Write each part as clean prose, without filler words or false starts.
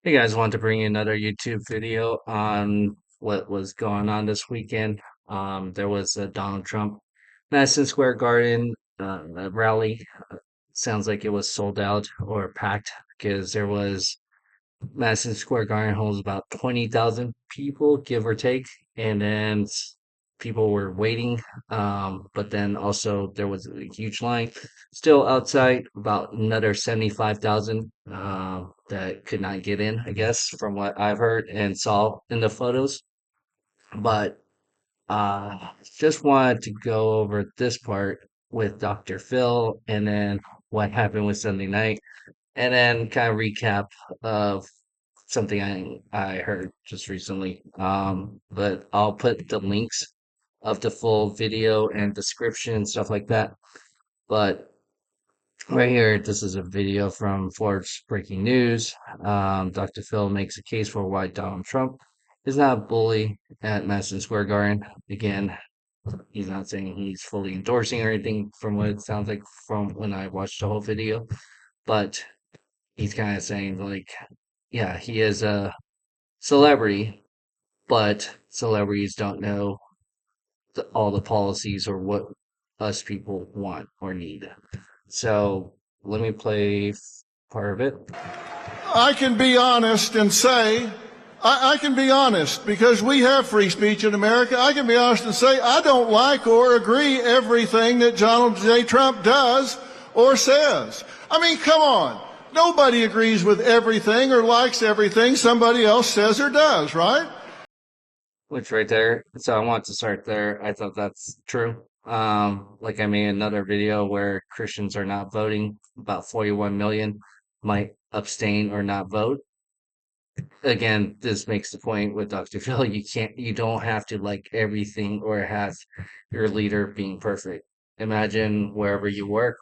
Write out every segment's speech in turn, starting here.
Hey guys, wanted to bring you another YouTube video on what was going on this weekend. There was a Donald Trump Madison Square Garden rally. Sounds like it was sold out or packed because there was Madison Square Garden holds about 20,000 people, give or take, and then people were waiting. But then also there was a huge line still outside, about another 75,000 that could not get in, I guess, from what I've heard and saw in the photos. But just wanted to go over this part with Dr. Phil and then what happened with Sunday night and then kind of recap of something I heard just recently. But I'll put the links of the full video and description and stuff like that. But right here, this is a video from Forbes Breaking News. Dr. Phil makes a case for why Donald Trump is not a bully at Madison Square Garden. Again, he's not saying he's fully endorsing or anything from what it sounds like from when I watched the whole video, but he's kind of saying like, yeah, he is a celebrity, but celebrities don't know all the policies or what us people want or need. So let me play part of it. I can be honest and say, I can be honest because we have free speech in America. I can be honest and say I don't like or agree everything that Donald J. Trump does or says. I mean, come on. Nobody agrees with everything or likes everything somebody else says or does, right? Which right there. So I want to start there. I thought that's true. Like I made another video where Christians are not voting. About 41 million might abstain or not vote. Again, this makes the point with Dr. Phil. You don't have to like everything or have your leader being perfect. Imagine wherever you work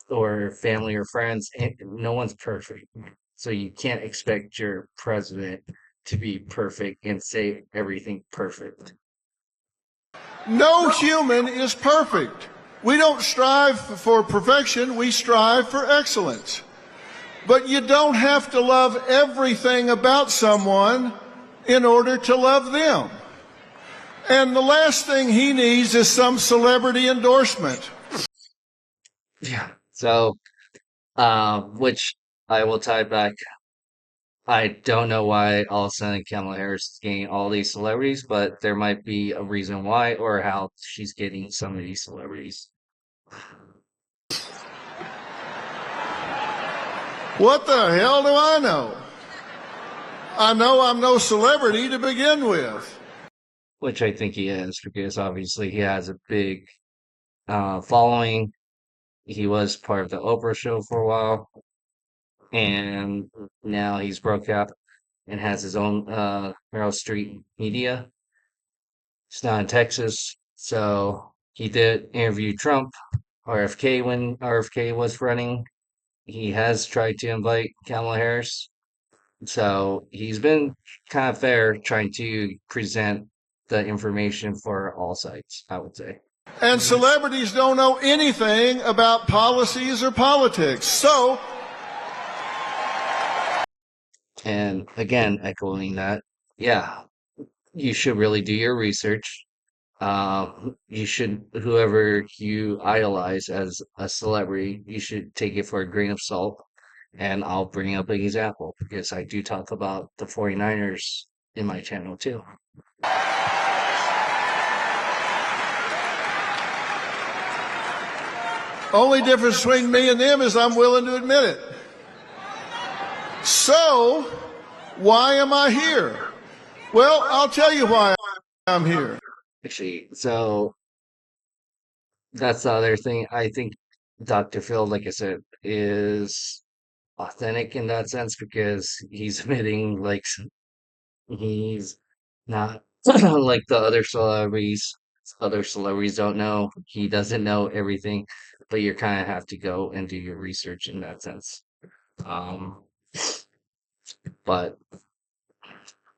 or family or friends, no one's perfect. So you can't expect your president to be perfect and say everything perfect. No human is perfect. We don't strive for perfection, we strive for excellence. But you don't have to love everything about someone in order to love them. And the last thing he needs is some celebrity endorsement. Yeah. So, which I will tie back. I don't know why all of a sudden Kamala Harris is getting all these celebrities, but there might be a reason why or how she's getting some of these celebrities. What the hell do I know? I know I'm no celebrity to begin with. Which I think he is, because obviously he has a big following. He was part of the Oprah show for a while, and now he's broke up and has his own Meryl Street media. It's not in Texas, so he did interview Trump, RFK when RFK was running. He has tried to invite Kamala Harris, so he's been kind of fair trying to present the information for all sides, I would say. And celebrities don't know anything about policies or politics. So, And again, echoing that, yeah, you should really do your research. You should, whoever you idolize as a celebrity, you should take it for a grain of salt. And I'll bring up an example because I do talk about the 49ers in my channel too. only difference between me and them is I'm willing to admit it. So, why am I here? Well, I'll tell you why I'm here. Actually, so that's the other thing. I think Dr. Phil, like I said, is authentic in that sense because he's admitting like he's not like the other celebrities. Other celebrities don't know. He doesn't know everything, but you kind of have to go and do your research in that sense. Um, but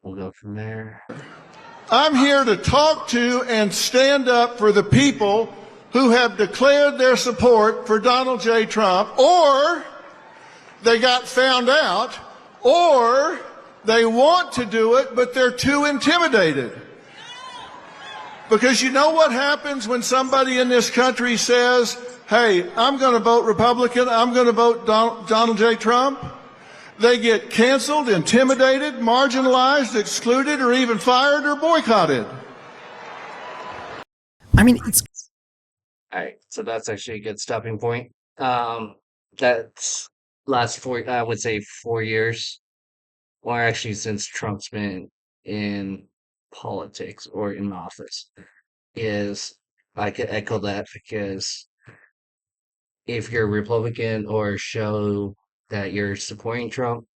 we'll go from there. I'm here to talk to and stand up for the people who have declared their support for Donald J. Trump, or they got found out, or they want to do it, but they're too intimidated. Because you know what happens when somebody in this country says, hey, I'm going to vote Republican, I'm going to vote Donald J. Trump? They get canceled, intimidated, marginalized, excluded, or even fired or boycotted. I mean, it's All right, so that's actually a good stopping point. That's last I would say 4 years, or actually since Trump's been in politics or in office, is I could echo that because if you're a Republican or show that you're supporting Trump,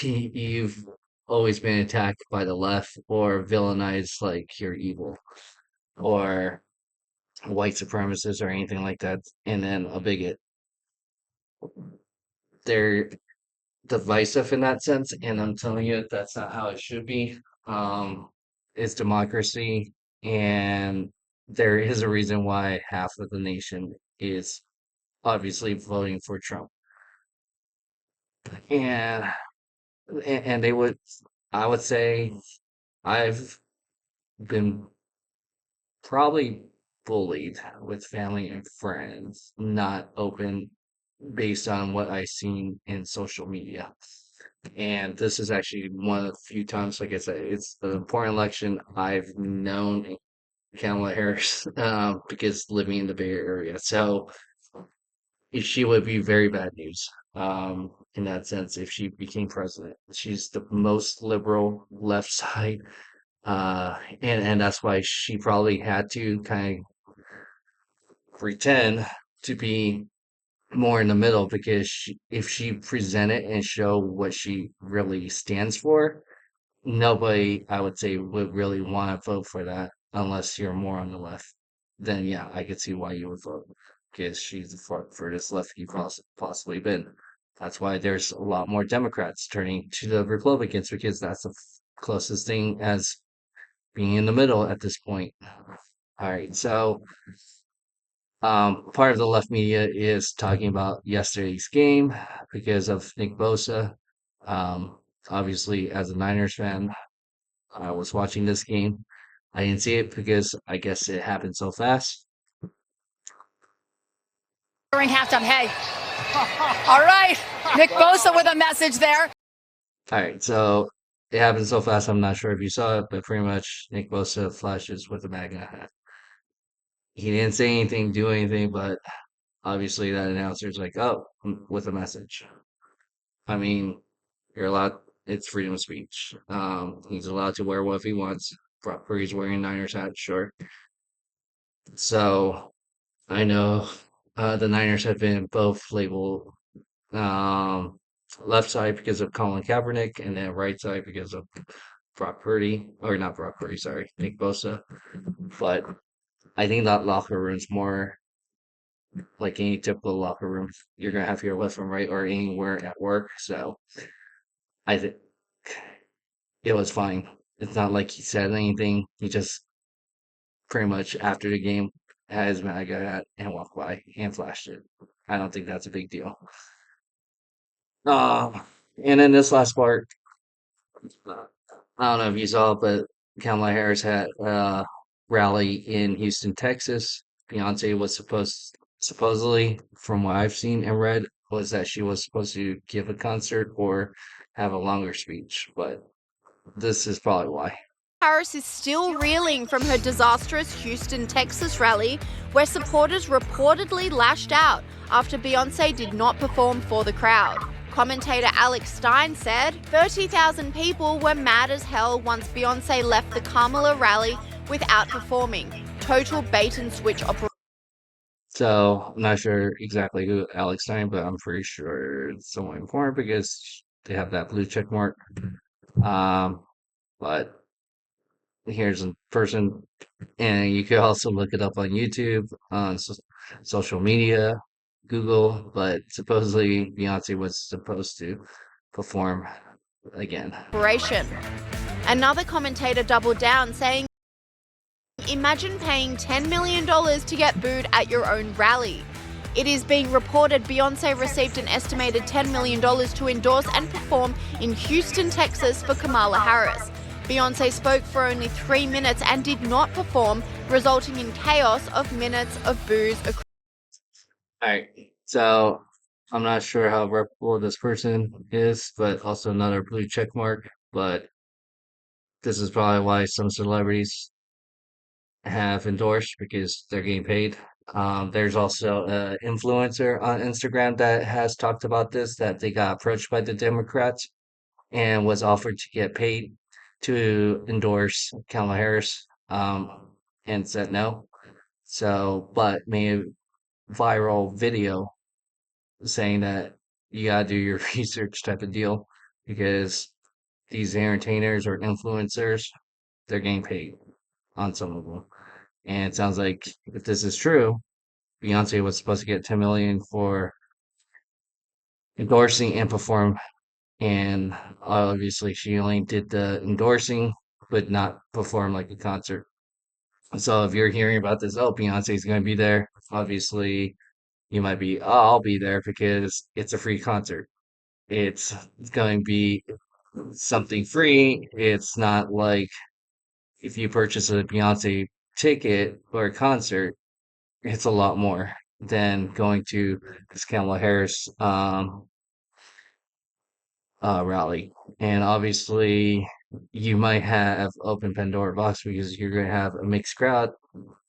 you've always been attacked by the left or villainized like you're evil or white supremacists or anything like that, and then a bigot. They're divisive in that sense, and I'm telling you that's not how it should be. It's democracy, and there is a reason why half of the nation is obviously voting for Trump. And and they would, I would say, I've been probably bullied with family and friends, not open based on what I seen in social media. And this is actually one of the few times, like I said, it's an important election. I've known Kamala Harris because living in the Bay Area. So she would be very bad news in that sense if she became president. She's the most liberal left side, and that's why she probably had to kind of pretend to be more in the middle because if she presented and show what she really stands for, nobody, I would say, would really want to vote for that unless you're more on the left. Then yeah, I could see why you would vote because she's the furthest left you've possibly been. That's why there's a lot more Democrats turning to the Republicans because that's the closest thing as being in the middle at this point. All right, so part of the left media is talking about yesterday's game because of Nick Bosa. Um, Obviously, as a Niners fan, I was watching this game. I didn't see it because I guess it happened so fast. During halftime, hey. All right, Nick Bosa with a message there. All right, so it happened so fast. I'm not sure if you saw it, but pretty much Nick Bosa flashes with a MAGA hat. He didn't say anything, do anything, but obviously that announcer's like, oh, with a message. I mean, you're allowed. It's freedom of speech. He's allowed to wear what he wants. Brock Purdy's wearing a Niners hat, sure. So I know the Niners have been both labeled um, left side because of Colin Kaepernick, and then right side because of Brock Purdy, or not Brock Purdy, sorry, Nick Bosa. But I think that locker room's more like any typical locker room. You're gonna have your left and right, or anywhere at work. So I think it was fine. It's not like he said anything. He just pretty much after the game had his MAGA hat and walked by and flashed it. I don't think that's a big deal. Uh, and then this last part, uh, I don't know if you saw it, but Kamala Harris had a rally in Houston, Texas. Beyonce was supposedly, from what I've seen and read, was that she was supposed to give a concert or have a longer speech, but this is probably why. Harris is still reeling from her disastrous Houston, Texas rally, where supporters reportedly lashed out after Beyoncé did not perform for the crowd. Commentator Alex Stein said 30,000 people were mad as hell once Beyoncé left the Kamala rally without performing. Total bait and switch operation. So I'm not sure exactly who Alex Stein, but I'm pretty sure it's someone important because they have that blue check mark. But here's a person, and you could also look it up on YouTube, on social media, Google. But supposedly Beyonce was supposed to perform again. Another commentator doubled down, saying, "Imagine paying $10 million to get booed at your own rally." It is being reported Beyonce received an estimated $10 million to endorse and perform in Houston, Texas for Kamala Harris. Beyonce spoke for only 3 minutes and did not perform, resulting in chaos of minutes of boos. All right. So I'm not sure how reputable this person is, but also another blue check mark. But this is probably why some celebrities have endorsed because they're getting paid. There's also an influencer on Instagram that has talked about this, that they got approached by the Democrats and was offered to get paid to endorse Kamala Harris, and said no. So, but made a viral video saying that you gotta do your research type of deal because these entertainers or influencers, they're getting paid on some of them. And it sounds like if this is true, Beyonce was supposed to get 10 million for endorsing and perform, and obviously she only did the endorsing but not perform like a concert. So if you're hearing about this, oh, Beyonce's going to be there, obviously you might be, oh, I'll be there because it's a free concert. It's going to be something free. It's not like if you purchase a Beyonce ticket or a concert, it's a lot more than going to this Kamala Harris rally. And obviously, you might have open Pandora box because you're going to have a mixed crowd.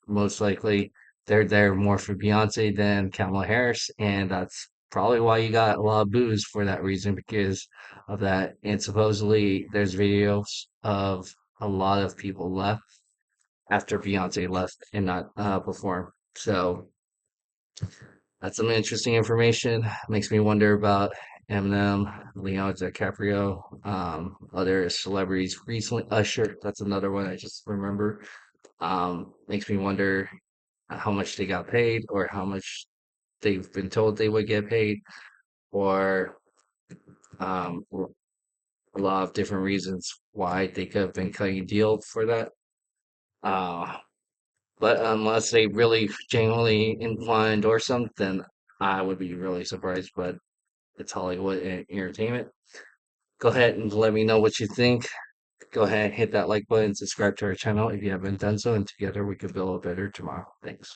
Most likely, they're there more for Beyonce than Kamala Harris, and that's probably why you got a lot of boos for that reason because of that. And supposedly, there's videos of a lot of people left after Beyonce left and not perform. So that's some interesting information. Makes me wonder about Eminem, Leonardo DiCaprio, other celebrities recently. Usher, that's another one I just remember. Makes me wonder how much they got paid or how much they've been told they would get paid, or um, a lot of different reasons why they could have been cutting a deal for that. Uh, but unless they really genuinely want to endorse them, then I would be really surprised. But it's Hollywood and entertainment. Go ahead and let me know what you think. Go ahead and hit that like button, subscribe to our channel if you haven't done so, and together we could build a better tomorrow. Thanks.